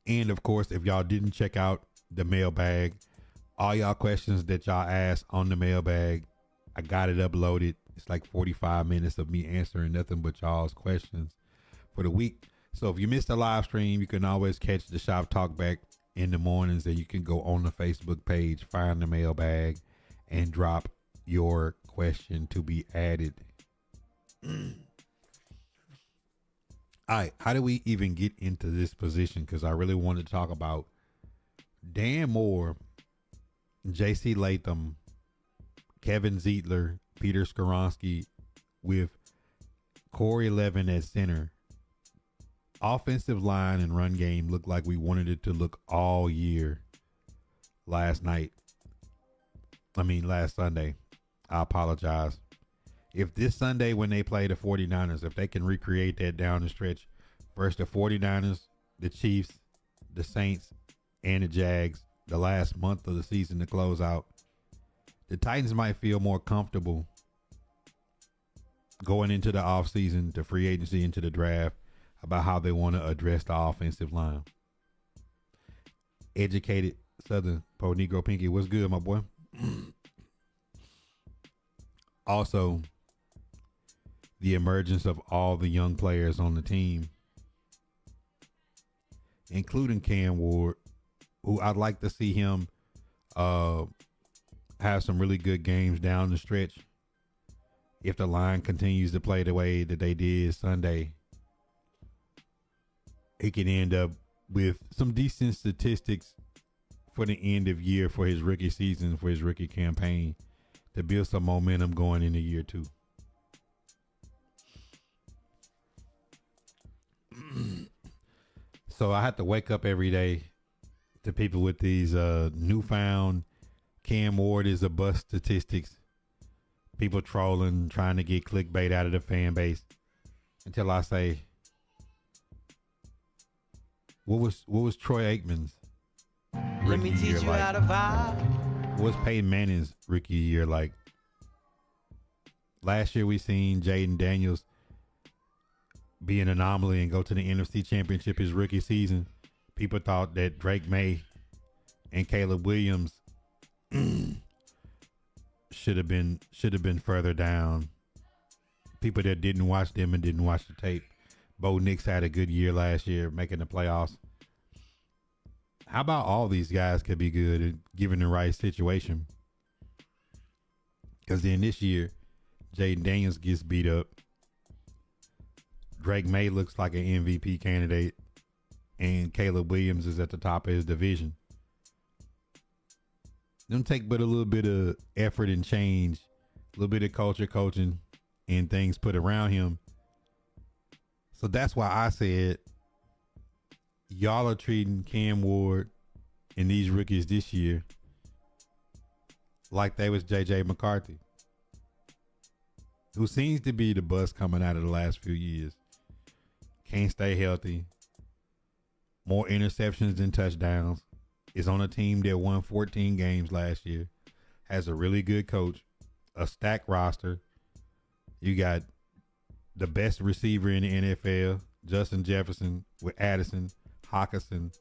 And of course, if y'all didn't check out the mailbag, all y'all questions that y'all asked on the mailbag, I got it uploaded. It's like 45 minutes of me answering nothing but y'all's questions for the week. So if you missed the live stream, you can always catch the shop talk back in the mornings, and you can go on the Facebook page, find the mailbag, and drop your question to be added. All right, how do we even get into this position? Because I really want to talk about Dan Moore, J.C. Latham, Kevin Zeitler, Peter Skoronski, with Corey Levin at center. Offensive line and run game looked like we wanted it to look all year last Sunday. I apologize. If this Sunday when they play the 49ers, if they can recreate that down the stretch versus the 49ers, the Chiefs, the Saints, and the Jags, the last month of the season to close out, the Titans might feel more comfortable going into the offseason, to free agency, into the draft, about how they want to address the offensive line. Educated Southern Po Negro Pinky, what's good, my boy? Also, the emergence of all the young players on the team, including Cam Ward, who I'd like to see him have some really good games down the stretch. If the line continues to play the way that they did Sunday, he can end up with some decent statistics for the end of year for his rookie season, for his rookie campaign, to build some momentum going into year two. So I have to wake up every day to people with these newfound Cam Ward is a bust statistics. People trolling, trying to get clickbait out of the fan base, until I say, what was Troy Aikman's rookie year like? How to vibe. What was Peyton Manning's rookie year like? Last year we seen Jaden Daniels be an anomaly and go to the NFC Championship his rookie season. People thought that Drake May and Caleb Williams should have been further down. People that didn't watch them and didn't watch the tape. Bo Nix had a good year last year, making the playoffs. How about all these guys could be good given the right situation? Because then this year, Jaden Daniels gets beat up. Drake May looks like an MVP candidate, and Caleb Williams is at the top of his division. Them take but a little bit of effort and change, a little bit of culture coaching, and things put around him. So that's why I said y'all are treating Cam Ward and these rookies this year like they was J.J. McCarthy, who seems to be the bust coming out of the last few years. Can't stay healthy. More interceptions than touchdowns. Is on a team that won 14 games last year. Has a really good coach. A stacked roster. You got the best receiver in the NFL, Justin Jefferson, with Addison, Hawkinson,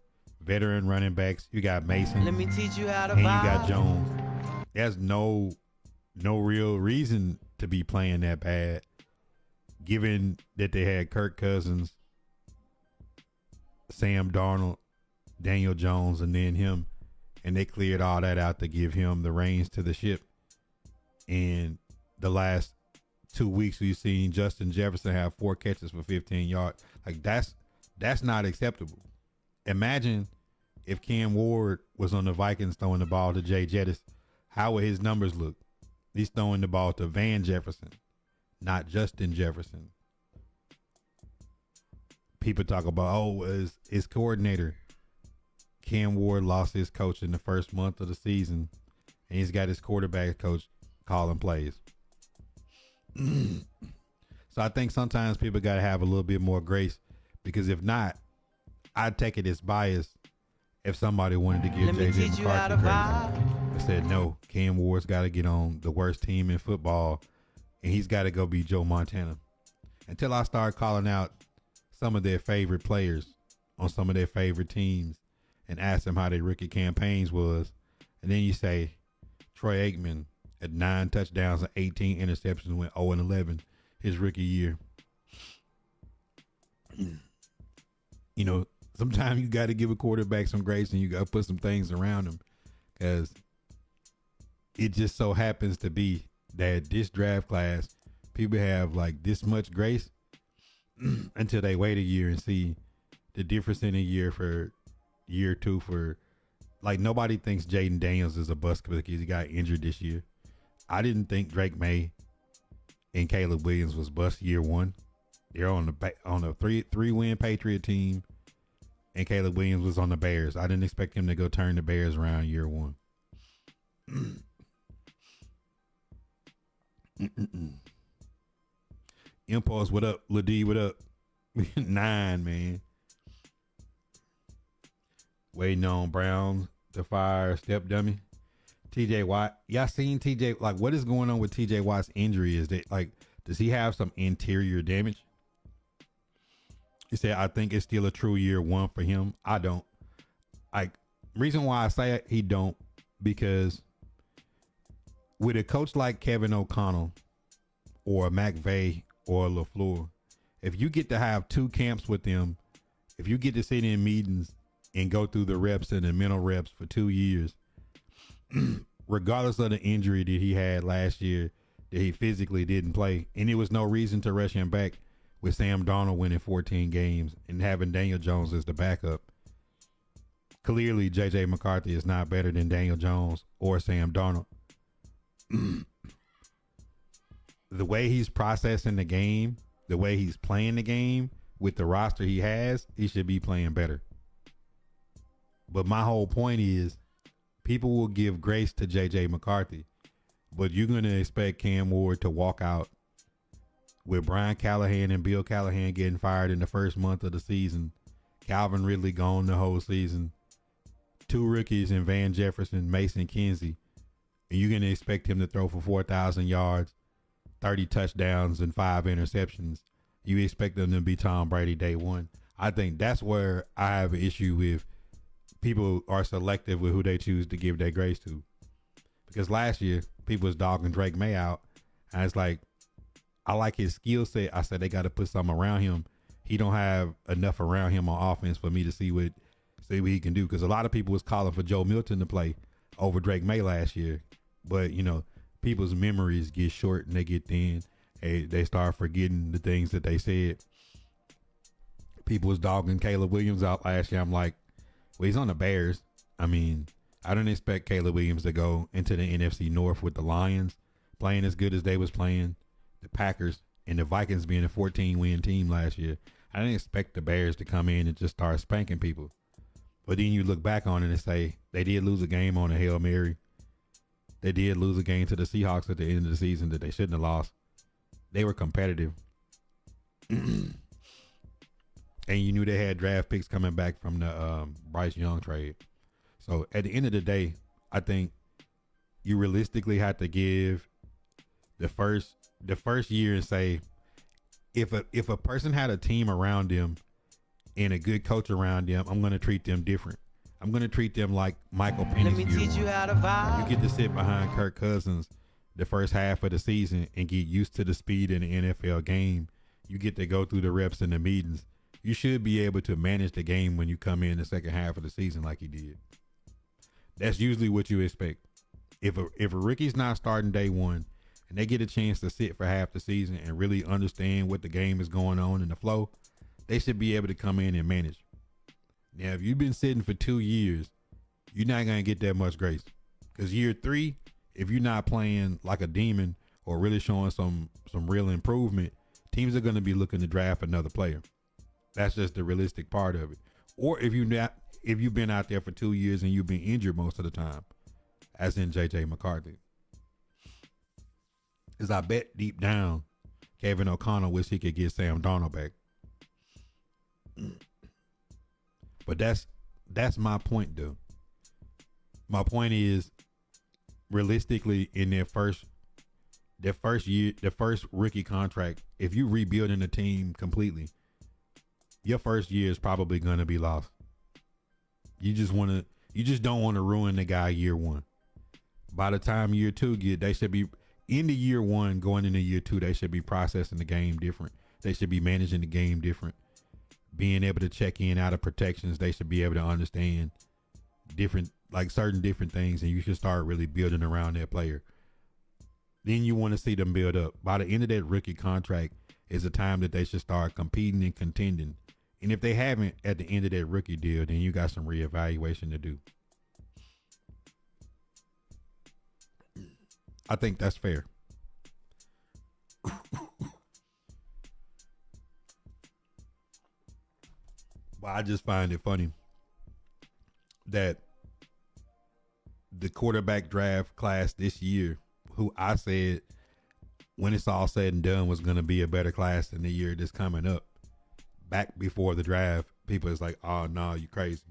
veteran running backs. You got Mason. Let me teach you how to and vibe. You got Jones. There's no real reason to be playing that bad, given that they had Kirk Cousins, Sam Darnold, Daniel Jones, and then him, and they cleared all that out to give him the reins to the ship. And the last 2 weeks, we've seen Justin Jefferson have 4 catches for 15 yards. Like that's not acceptable. Imagine if Cam Ward was on the Vikings throwing the ball to Jay Jettis, how would his numbers look? He's throwing the ball to Van Jefferson, not Justin Jefferson. People talk about, his coordinator. Cam Ward lost his coach in the first month of the season, and he's got his quarterback coach calling plays. So I think sometimes people got to have a little bit more grace, because if not, I'd take it as bias if somebody wanted to give J.J. McCarthy grace. I said, no, Cam Ward's got to get on the worst team in football, and he's got to go be Joe Montana. Until I start calling out some of their favorite players on some of their favorite teams and ask them how their rookie campaigns was. And then you say Troy Aikman at 9 touchdowns and 18 interceptions went 0-11 his rookie year. You know, sometimes you got to give a quarterback some grace and you got to put some things around him, because it just so happens to be that this draft class, people have like this much grace until they wait a year and see the difference in a year for year two. For like, nobody thinks Jaden Daniels is a bust because he got injured this year. I didn't think Drake May and Caleb Williams was bust year one. They're on a three win Patriot team, and Caleb Williams was on the Bears. I didn't expect him to go turn the Bears around year one. Impulse, what up? Ladie, what up? 9, man. Waiting on Brown to fire step dummy. TJ Watt. Y'all seen TJ? Like, what is going on with TJ Watt's injury? Is that, like, does he have some interior damage? He said, I think it's still a true year one for him. I don't. Like, reason why I say it, he don't, because with a coach like Kevin O'Connell or McVay or LaFleur, if you get to have 2 camps with them, if you get to sit in meetings and go through the reps and the mental reps for 2 years, regardless of the injury that he had last year that he physically didn't play, and there was no reason to rush him back with Sam Darnold winning 14 games and having Daniel Jones as the backup. Clearly, J.J. McCarthy is not better than Daniel Jones or Sam Darnold. The way he's processing the game, the way he's playing the game with the roster he has, he should be playing better. But my whole point is, people will give grace to J.J. McCarthy, but you're going to expect Cam Ward to walk out with Brian Callahan and Bill Callahan getting fired in the first month of the season, Calvin Ridley gone the whole season, 2 rookies in Van Jefferson, Mason Kinsey, and you're going to expect him to throw for 4,000 yards, 30 touchdowns, and 5 interceptions. You expect them to be Tom Brady day one. I think that's where I have an issue with people are selective with who they choose to give their grace to. Because last year, people was dogging Drake May out, and it's like, I like his skill set. I said they got to put something around him. He don't have enough around him on offense for me to see what he can do. Because a lot of people was calling for Joe Milton to play over Drake May last year, but you know, people's memories get short and they get thin. They start forgetting the things that they said. People was dogging Caleb Williams out last year. I'm like, well, he's on the Bears. I mean, I didn't expect Caleb Williams to go into the NFC North with the Lions playing as good as they was playing, the Packers and the Vikings being a 14-win team last year. I didn't expect the Bears to come in and just start spanking people. But then you look back on it and say they did lose a game on a Hail Mary. They did lose a game to the Seahawks at the end of the season that they shouldn't have lost. They were competitive. And you knew they had draft picks coming back from the Bryce Young trade. So at the end of the day, I think you realistically have to give the first year and say, if a person had a team around them and a good coach around them, I'm going to treat them different. I'm going to treat them like Michael Penix. Let me teach you how to vibe. You get to sit behind Kirk Cousins the first half of the season and get used to the speed in the NFL game. You get to go through the reps and the meetings. You should be able to manage the game when you come in the second half of the season like he did. That's usually what you expect. If a rookie's not starting day one and they get a chance to sit for half the season and really understand what the game is going on in the flow, they should be able to come in and manage. Now, if you've been sitting for 2 years, you're not going to get that much grace. Because year 3, if you're not playing like a demon or really showing some real improvement, teams are going to be looking to draft another player. That's just the realistic part of it. Or if you've been out there for 2 years and you've been injured most of the time, as in J.J. McCarthy. Because I bet deep down, Kevin O'Connell wish he could get Sam Darnold back. But that's my point, though. My point is, realistically, in their first year, the first rookie contract, if you rebuilding a team completely, your first year is probably going to be lost. You just don't want to ruin the guy year one. By the time year two they should be into year one, going into year two, they should be processing the game different. They should be managing the game different. Being able to check in out of protections, they should be able to understand certain different things, and you should start really building around that player. Then you want to see them build up. By the end of that rookie contract is the time that they should start competing and contending. And if they haven't at the end of that rookie deal, then you got some reevaluation to do. I think that's fair. But I just find it funny that the quarterback draft class this year, who I said when it's all said and done was going to be a better class than the year that's coming up, back before the draft, people is like, oh, no, you crazy.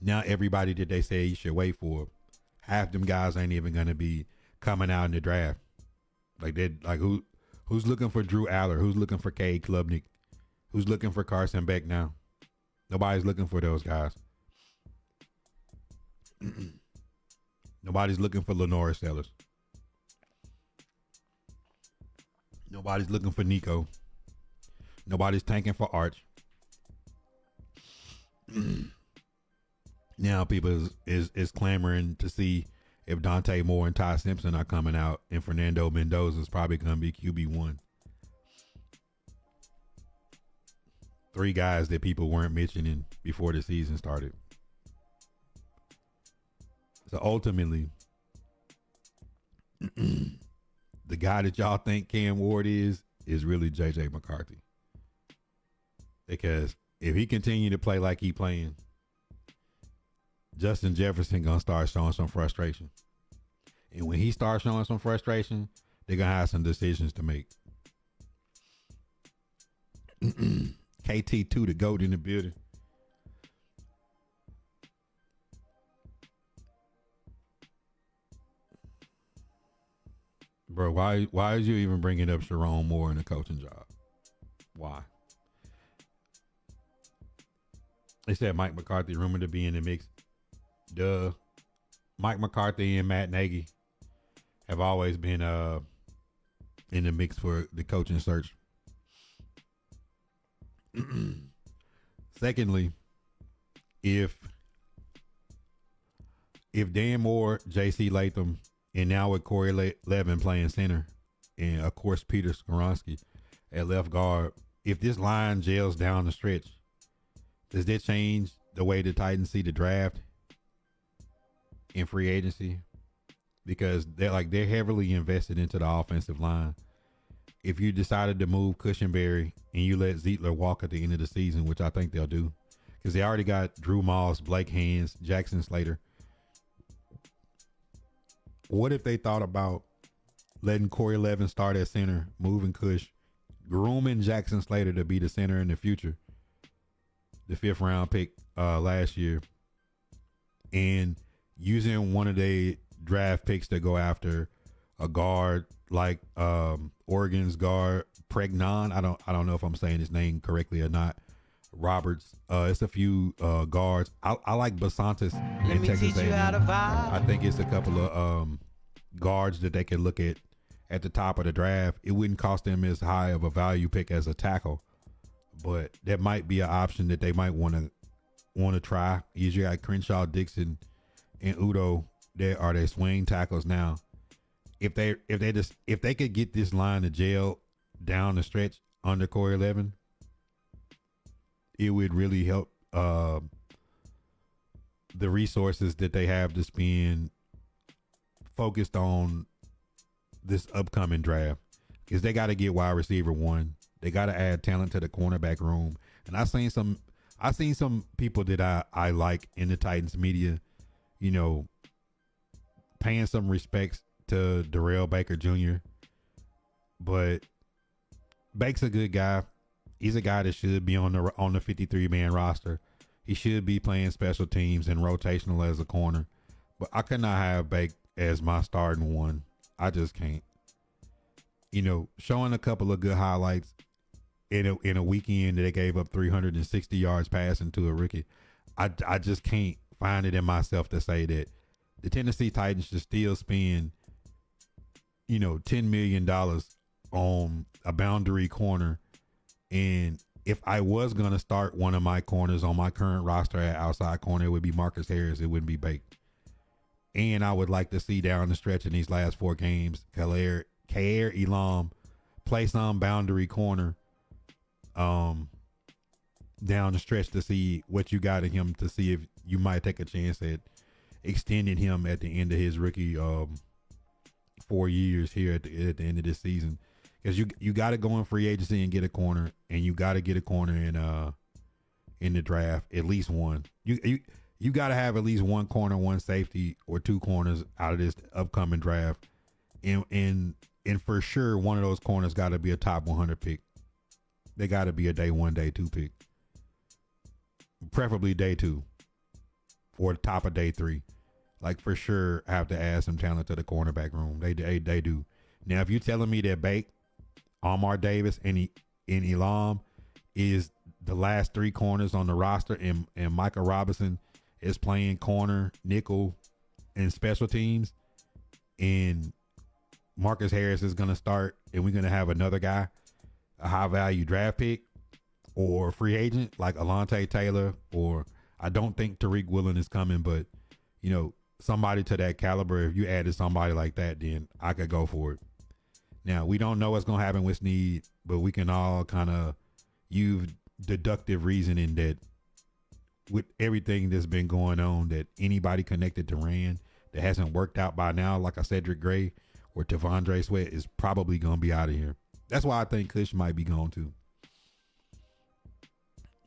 Now everybody that they say you should wait for, half them guys ain't even going to be coming out in the draft. Who's looking for Drew Aller? Who's looking for Cade Klubnik? Who's looking for Carson Beck now? Nobody's looking for those guys. Nobody's looking for Lenora Sellers. Nobody's looking for Nico. Nobody's tanking for Arch. Now people is clamoring to see if Dante Moore and Ty Simpson are coming out, and Fernando Mendoza is probably going to be QB1. 3 guys that people weren't mentioning before the season started. So ultimately, the guy that y'all think Cam Ward is really JJ McCarthy. Because if he continue to play like he playing, Justin Jefferson gonna start showing some frustration. And when he starts showing some frustration, they're gonna have some decisions to make. KT2 the GOAT in the building. Bro, why is you even bringing up Sharon Moore in the coaching job? Why? They said Mike McCarthy rumored to be in the mix. Duh. Mike McCarthy and Matt Nagy have always been in the mix for the coaching search. Secondly, if Dan Moore, J.C. Latham, and now with Corey Levin playing center, and of course Peter Skoronski at left guard, if this line gels down the stretch, does that change the way the Titans see the draft in free agency? Because they're heavily invested into the offensive line. If you decided to move Cushenberry and you let Zietler walk at the end of the season, which I think they'll do, because they already got Drew Moss, Blake Hands, Jackson Slater. What if they thought about letting Corey Levin start at center, moving Cush, grooming Jackson Slater to be the center in the future, the 5th round pick last year, and using one of their draft picks to go after a guard like Oregon's guard Pregnon. I don't know if I'm saying his name correctly or not. Roberts. It's a few guards. I like Basantis in Texas A&M. I think it's a couple of guards that they could look at the top of the draft. It wouldn't cost them as high of a value pick as a tackle, but that might be an option that they might want to try. You got Crenshaw, Dixon, and Udo. They are their swing tackles now. If they could get this line to gel down the stretch under Corey Levin, it would really help the resources that they have to spend focused on this upcoming draft, because they got to get wide receiver 1. They got to add talent to the cornerback room. And I've seen some people that I like in the Titans media, paying some respects to Darrell Baker Jr. But Bake's a good guy. He's a guy that should be on the 53-man roster. He should be playing special teams and rotational as a corner. But I could not have Bake as my starting one. I just can't. Showing a couple of good highlights in a weekend they gave up 360 yards passing to a rookie. I just can't find it in myself to say that the Tennessee Titans should still spend, $10 million on a boundary corner. And if I was going to start one of my corners on my current roster at outside corner, it would be Marcus Harris. It wouldn't be Baked. And I would like to see down the stretch in these last 4 games, Khair Elam play some boundary corner down the stretch to see what you got in him, to see if you might take a chance at extending him at the end of his rookie 4 years here at the end of this season. Because you got to go in free agency and get a corner, and you got to get a corner in the draft, at least one. You got to have at least one corner, one safety, or 2 corners out of this upcoming draft, and for sure one of those corners got to be a top 100 pick. They got to be a day 1, day 2 pick, preferably day 2, or top of day 3. Like, for sure, have to add some talent to the cornerback room. They do. Now, if you're telling me that Bake, Amar Davis, and Elam is the last 3 corners on the roster, and Micah Robinson is playing corner, nickel, and special teams, and Marcus Harris is going to start, and we're going to have another guy, a high-value draft pick or free agent like Alontae Taylor, or I don't think Tariq Woolen is coming, but, somebody to that caliber, if you added somebody like that, then I could go for it. Now, we don't know what's going to happen with Snead, but we can all kind of use deductive reasoning that with everything that's been going on, that anybody connected to Rand that hasn't worked out by now, like a Cedric Gray or Tavondre Sweat, is probably going to be out of here. That's why I think Kush might be gone too.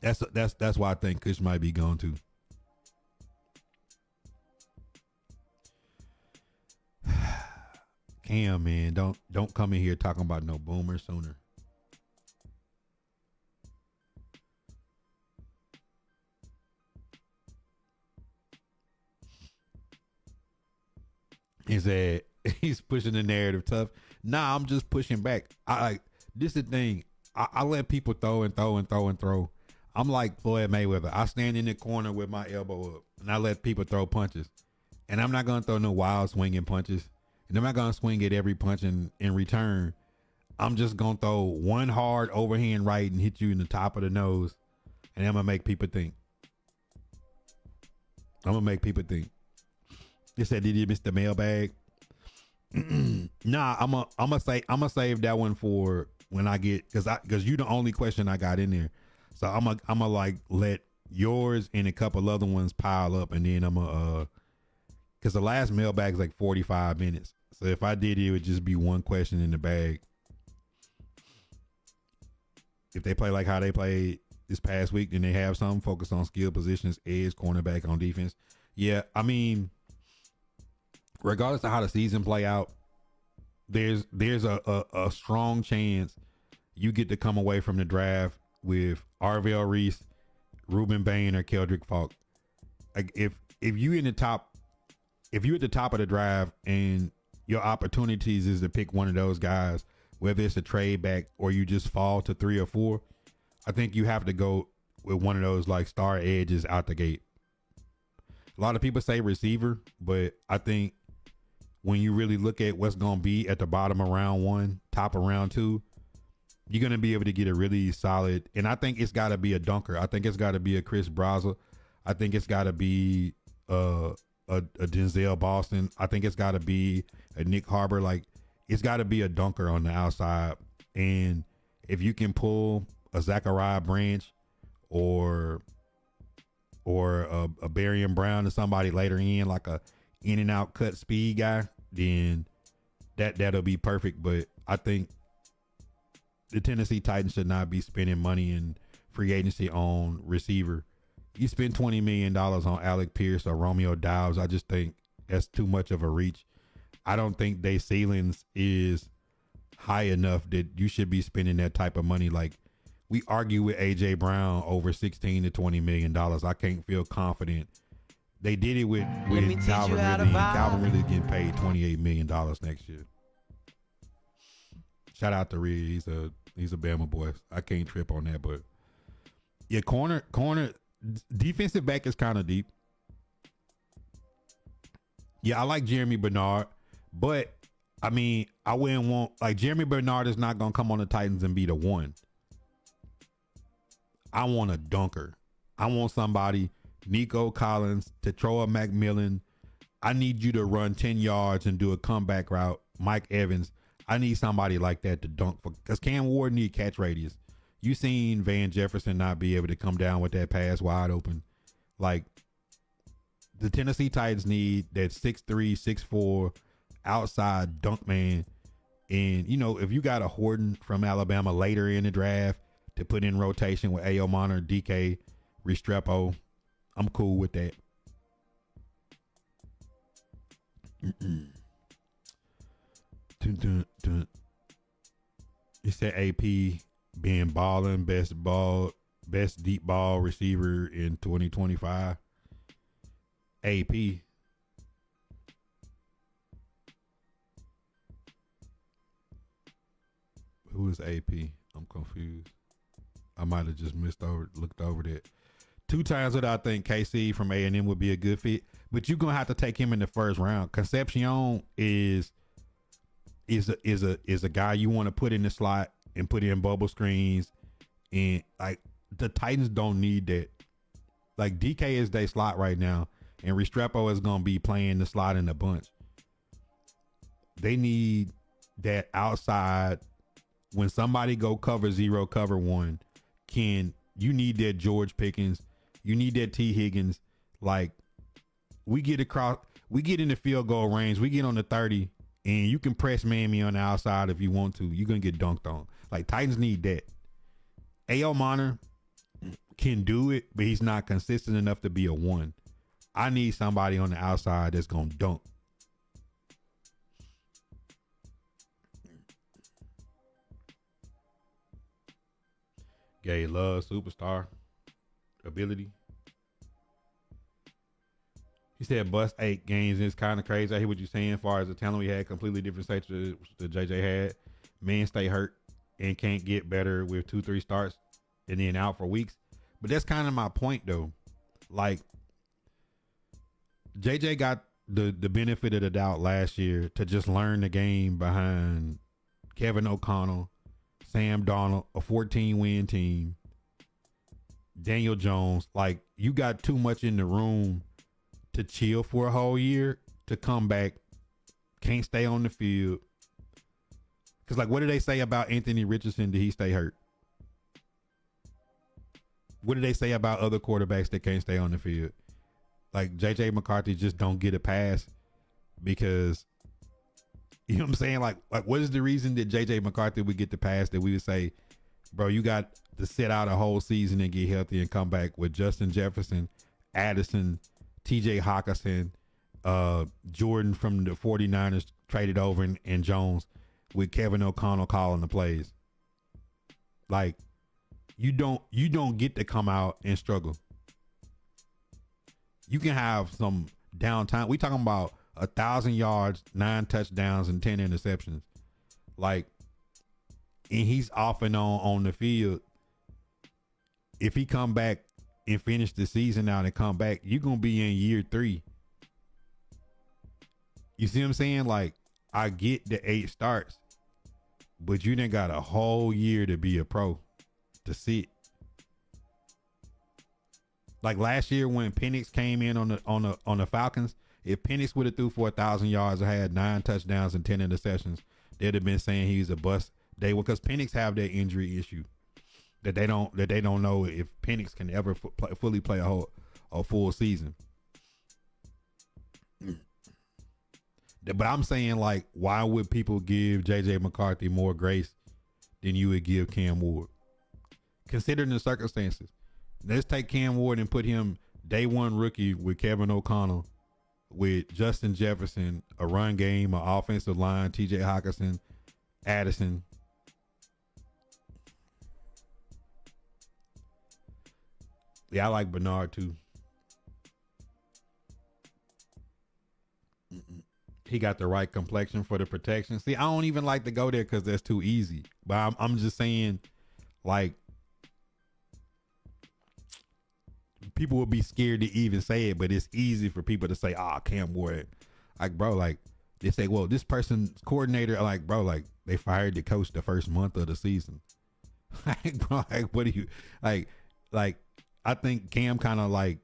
That's why I think Kush might be gone too. Cam, man, don't come in here talking about no Boomer Sooner. He said he's pushing the narrative tough. Nah, I'm just pushing back. This is the thing. I let people throw and throw and throw and throw. I'm like Floyd Mayweather. I stand in the corner with my elbow up, and I let people throw punches. And I'm not going to throw no wild swinging punches. And I'm not going to swing at every punch in return. I'm just going to throw one hard overhand right and hit you in the top of the nose. And I'm going to make people think. They said, did you miss the mailbag? Nah, I'm gonna save that one for when I get, because you the only question I got in there. So I'm gonna like let yours and a couple other ones pile up, and then I'm gonna because the last mailbag is like 45 minutes. So if I did it would just be one question in the bag. If they play like how they played this past week, then they have some focus on skill positions, edge, cornerback, on defense. Yeah, I mean, regardless of how the season play out, there's a strong chance you get to come away from the draft with Arvell Reese, Ruben Bain, or Keldrick Falk. Like if you at the top of the draft and your opportunities is to pick one of those guys, whether it's a trade back or you just fall to 3 or 4, I think you have to go with one of those like star edges out the gate. A lot of people say receiver, but I think when you really look at what's going to be at the bottom of round 1, top of round 2, you're going to be able to get a really solid, and I think it's got to be a dunker. I think it's got to be a Chris Braza. I think it's got to be a Denzel Boston. I think it's got to be a Nick Harbor. Like, it's got to be a dunker on the outside. And if you can pull a Zachariah Branch or a Barian Brown or somebody later in, like a in and out cut speed guy, then that'll be perfect. But I think the Tennessee Titans should not be spending money in free agency on receiver. You spend $20 million on Alec Pierce or Romeo Doubs, I just think that's too much of a reach. I don't think their ceilings is high enough that you should be spending that type of money. Like, we argue with A.J. Brown over $16 to $20 million. I can't feel confident. They did it with Calvin Ridley. Calvin Ridley getting paid $28 million next year. Shout out to Reed. He's a He's a Bama boy. I can't trip on that, but yeah, corner defensive back is kind of deep. Yeah, I like Jeremy Bernard, but I mean, I wouldn't want like Jeremy Bernard is not gonna come on the Titans and be the one. I want a dunker. I want somebody, Nico Collins, Tetroa McMillan. I need you to run 10 yards and do a comeback route. Mike Evans. I need somebody like that to dunk for because Cam Ward need catch radius. You seen Van Jefferson not be able to come down with that pass wide open. Like the Tennessee Titans need that 6'3", 6'4", outside dunk man. And, you know, if you got a Horton from Alabama later in the draft to put in rotation with A.O. Monter, DK, Restrepo, I'm cool with that. It said AP being balling, best deep ball receiver in 2025. AP. Who is AP? I'm confused. I might have just looked over that. 2 times that I think KC from A&M would be a good fit, but you're gonna have to take him in the first round. Concepcion is a guy you want to put in the slot and put in bubble screens, and like the Titans don't need that. Like DK is their slot right now, and Restrepo is gonna be playing the slot in a bunch. They need that outside when somebody go cover 0, cover 1. You need that George Pickens, you need that T Higgins. Like we get in the field goal range, we get on the 30. And you can press me on the outside if you want to. You're going to get dunked on. Like, Titans need that. A.O. Monter can do it, but he's not consistent enough to be a 1. I need somebody on the outside that's going to dunk. Gay love, superstar, ability. He said bust 8 games. It's kind of crazy. I hear what you're saying as far as the talent we had. Completely different stature that JJ had. Man stay hurt and can't get better with 2-3 starts and then out for weeks. But that's kind of my point, though. Like, JJ got the benefit of the doubt last year to just learn the game behind Kevin O'Connell, Sam Darnold, a 14-win team, Daniel Jones. Like, you got too much in the room to chill for a whole year, to come back, can't stay on the field. Because, like, what did they say about Anthony Richardson? Did he stay hurt? What did they say about other quarterbacks that can't stay on the field? Like, J.J. McCarthy just don't get a pass because, you know what I'm saying? Like what is the reason that J.J. McCarthy would get the pass that we would say, bro, you got to sit out a whole season and get healthy and come back with Justin Jefferson, Addison, TJ Hawkinson, Jordan from the 49ers traded over and Jones with Kevin O'Connell calling the plays. Like, you don't get to come out and struggle. You can have some downtime. We talking about 1,000 yards, 9 touchdowns, and 10 interceptions. Like, and he's off and on the field. If he come back and finish the season out and come back, you're going to be in year 3. You see what I'm saying? Like, I get the 8 starts, but you done got a whole year to be a pro, to sit. Like last year when Penix came in on the Falcons, if Penix would have threw for 1,000 yards or had 9 touchdowns and 10 interceptions, they'd have been saying he's a bust. They would, because Penix have that injury issue. That they don't know if Penix can ever fully play a full season. But I'm saying, like, why would people give J.J. McCarthy more grace than you would give Cam Ward? Considering the circumstances. Let's take Cam Ward and put him day 1 rookie with Kevin O'Connell, with Justin Jefferson, a run game, an offensive line, TJ Hawkinson, Addison. Yeah, I like Bernard too. he got the right complexion for the protection. See, I don't even like to go there because that's too easy. But I'm just saying, like, people would be scared to even say it, but it's easy for people to say, Cam Ward. Like, bro, like, they say, well, this person's coordinator, like, bro, like, they fired the coach the first month of the season. Like, bro, like, what do you, like, I think Cam kind of, like,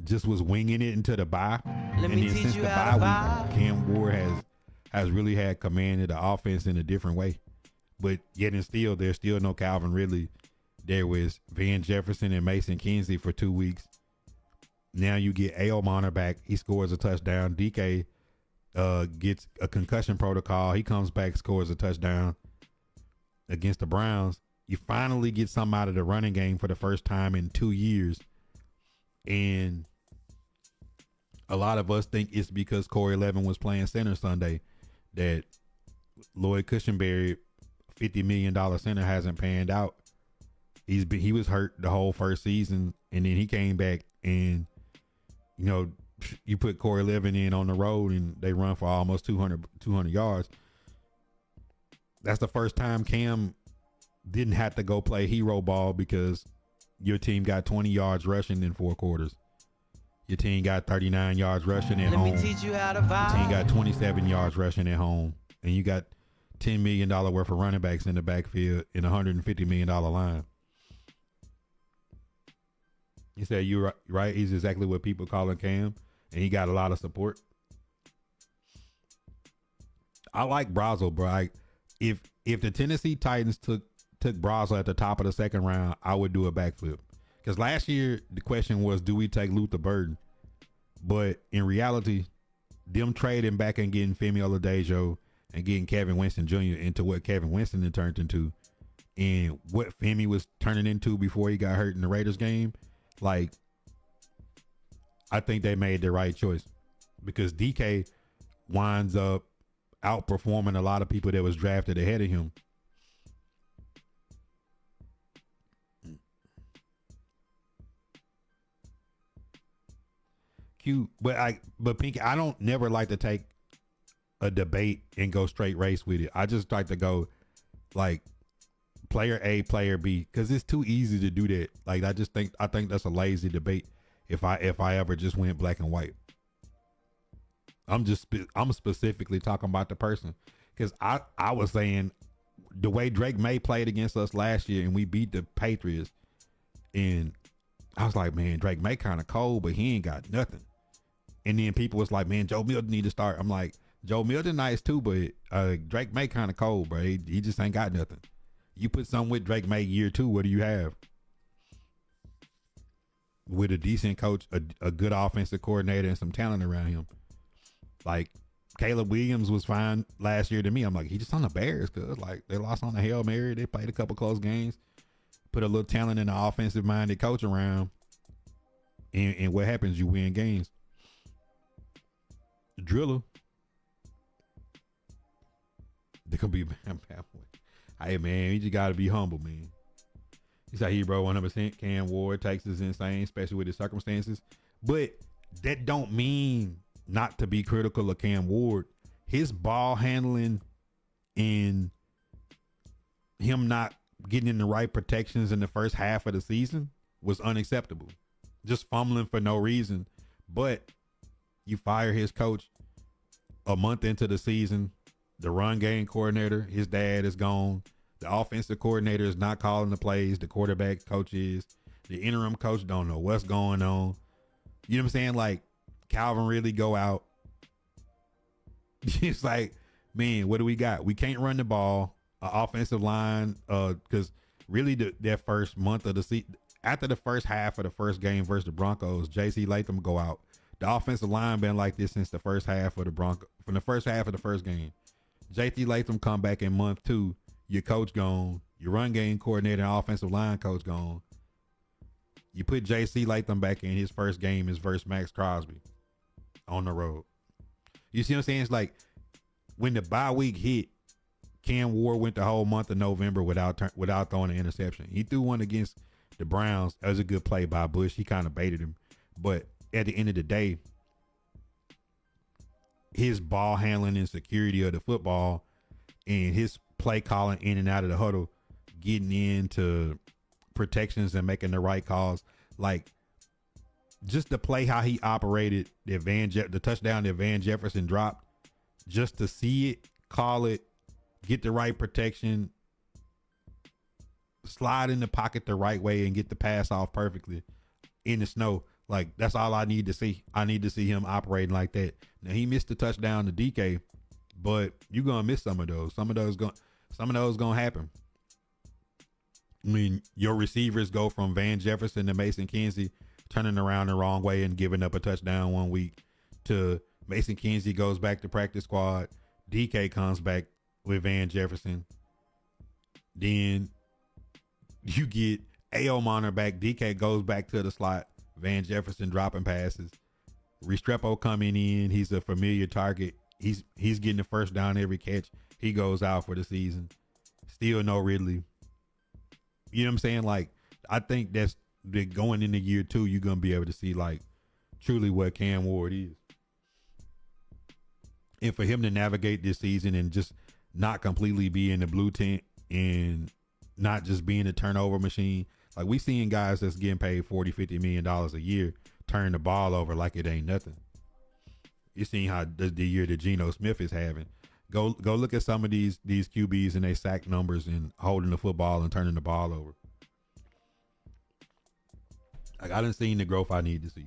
just was winging it into the bye. And then since the bye week, Cam Ward has really had command of the offense in a different way. But yet and still, there's still no Calvin Ridley. There was Van Jefferson and Mason Kinsey for 2 weeks. Now you get Aomana back. He scores a touchdown. DK gets a concussion protocol. He comes back, scores a touchdown against the Browns. You finally get something out of the running game for the first time in 2 years. And a lot of us think it's because Corey Levin was playing center Sunday that Lloyd Cushenberry, $50 million center, hasn't panned out. He was hurt the whole first season, and then he came back, and you know, you put Corey Levin in on the road and they run for almost 200 yards. That's the first time Cam didn't have to go play hero ball because your team got 20 yards rushing in 4 quarters. Your team got 39 yards rushing at home. Let me teach you how to vibe. Your team got 27 yards rushing at home. And you got $10 million worth of running backs in the backfield in a $150 million line. You said you're right. He's exactly what people calling Cam. And he got a lot of support. I like Brazel, bro. If the Tennessee Titans took Brazel at the top of the second round, I would do a backflip. Because last year, the question was, do we take Luther Burden? But in reality, them trading back and getting Femi Oladejo and getting Kevin Winston Jr. into what Kevin Winston had turned into and what Femi was turning into before he got hurt in the Raiders game, like, I think they made the right choice because DK winds up outperforming a lot of people that was drafted ahead of him. Cute, but Pinky, I don't never like to take a debate and go straight race with it. I just like to go like player A, player B, because it's too easy to do that. Like I think that's a lazy debate. If I ever just went black and white, I'm specifically talking about the person because I was saying the way Drake May played against us last year and we beat the Patriots, and I was like, man, Drake May kind of cold, but he ain't got nothing. And then people was like, man, Joe Milton need to start. I'm like, Joe Milton nice too, but Drake May kind of cold, bro. He just ain't got nothing. You put something with Drake May year 2, what do you have? With a decent coach, a good offensive coordinator, and some talent around him. Like Caleb Williams was fine last year to me. I'm like, he just on the Bears because like they lost on the Hail Mary. They played a couple close games. Put a little talent in the offensive minded coach around. And what happens? You win games. Driller. They gonna be hey man, you just gotta be humble, man. He said he bro 100% Cam Ward takes is insane, especially with his circumstances. But that don't mean not to be critical of Cam Ward. His ball handling and him not getting in the right protections in the first half of the season was unacceptable. Just fumbling for no reason. But you fire his coach a month into the season. The run game coordinator, his dad is gone. The offensive coordinator is not calling the plays. The quarterback coach is. The interim coach don't know what's going on. You know what I'm saying? Like Calvin Ridley go out. It's like, man, what do we got? We can't run the ball. Offensive line, because really that first month of the season, after the first half of the first game versus the Broncos, J.C. Latham go out. The offensive line been like this since the first half of the from the first half of the first game. J.C. Latham come back in month 2. Your coach gone. Your run game coordinator and offensive line coach gone. You put J.C. Latham back in his first game is versus Max Crosby on the road. You see what I'm saying? It's like when the bye week hit, Cam Ward went the whole month of November without throwing an interception. He threw one against the Browns. That was a good play by Bush. He kind of baited him. But at the end of the day, his ball handling and security of the football and his play calling in and out of the huddle, getting into protections and making the right calls. Like, just to play how he operated the touchdown that Van Jefferson dropped, just to see it, call it, get the right protection, slide in the pocket the right way and get the pass off perfectly in the snow. Like, that's all I need to see. I need to see him operating like that. Now, he missed the touchdown to DK, but you're gonna miss some of those. Some of those gonna happen. I mean, your receivers go from Van Jefferson to Mason Kinsey turning around the wrong way and giving up a touchdown one week, to Mason Kinsey goes back to practice squad. DK comes back with Van Jefferson. Then you get A.O. Monter back. DK goes back to the slot. Van Jefferson dropping passes. Restrepo coming in. He's a familiar target. He's getting the first down every catch. He goes out for the season. Still no Ridley. You know what I'm saying? Like, I think that's going into year 2, you're going to be able to see, like, truly what Cam Ward is. And for him to navigate this season and just not completely be in the blue tent and not just being a turnover machine. Like, we seeing guys that's getting paid $40-50 million a year turn the ball over like it ain't nothing. You're seeing how the year that Geno Smith is having. Go look at some of these QBs and they sack numbers and holding the football and turning the ball over. Like, I done seen the growth I need to see.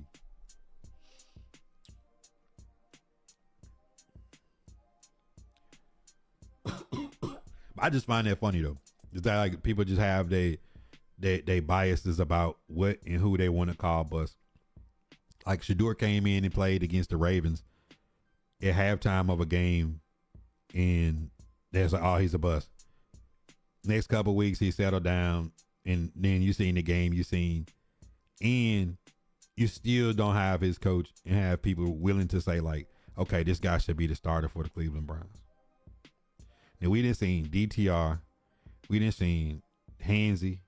I just find that funny though. Is that, like, people just have they biases about what and who they want to call bust. Like, Shador came in and played against the Ravens at halftime of a game, and there's like, oh, he's a bust. Next couple of weeks, he settled down, and then you seen the game you seen, and you still don't have his coach and have people willing to say, like, okay, this guy should be the starter for the Cleveland Browns. Now, we didn't seen DTR. We didn't seen Hansy,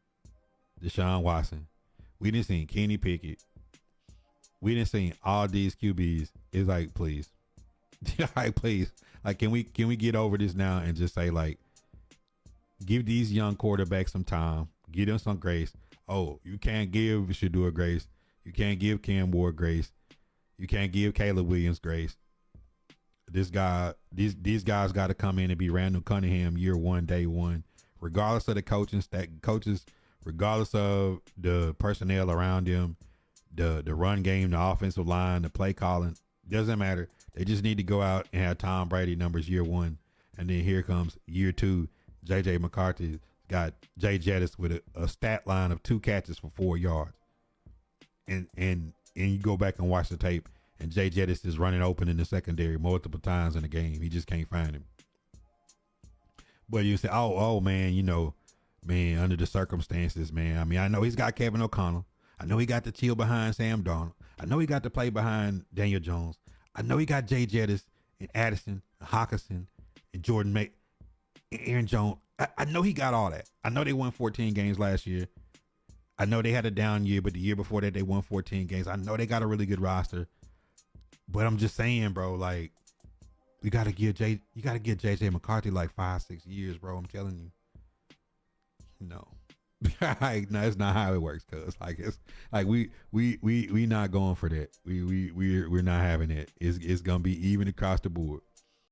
Deshaun Watson. We didn't seen Kenny Pickett. We didn't seen all these QBs. It's like, please. Like, please. Like, can we get over this now and just say, like, give these young quarterbacks some time. Give them some grace. Oh, you can't give Shador grace. You can't give Cam Ward grace. You can't give Caleb Williams grace. This guy, these guys got to come in and be Randall Cunningham year 1, day 1, regardless of the coaches, regardless of the personnel around them, the run game, the offensive line, the play calling. Doesn't matter. They just need to go out and have Tom Brady numbers year 1, and then here comes year 2. J.J. McCarthy got Jay Jettis with a stat line of 2 catches for 4 yards, and you go back and watch the tape. And Jay Jettis is running open in the secondary multiple times in the game. He just can't find him. But you say, oh, man, under the circumstances, man. I mean, I know he's got Kevin O'Connell. I know he got to chill behind Sam Darnold. I know he got to play behind Daniel Jones. I know he got Jay Jettis and Addison and Hawkinson and Jordan May and Aaron Jones. I know he got all that. I know they won 14 games last year. I know they had a down year, but the year before that, they won 14 games. I know they got a really good roster. But I'm just saying, bro, like, you gotta give JJ McCarthy like 5-6 years, bro. I'm telling you. No. Like, no, it's not how it works, cuz. Like, it's like we not going for that. We're not having it. It's gonna be even across the board.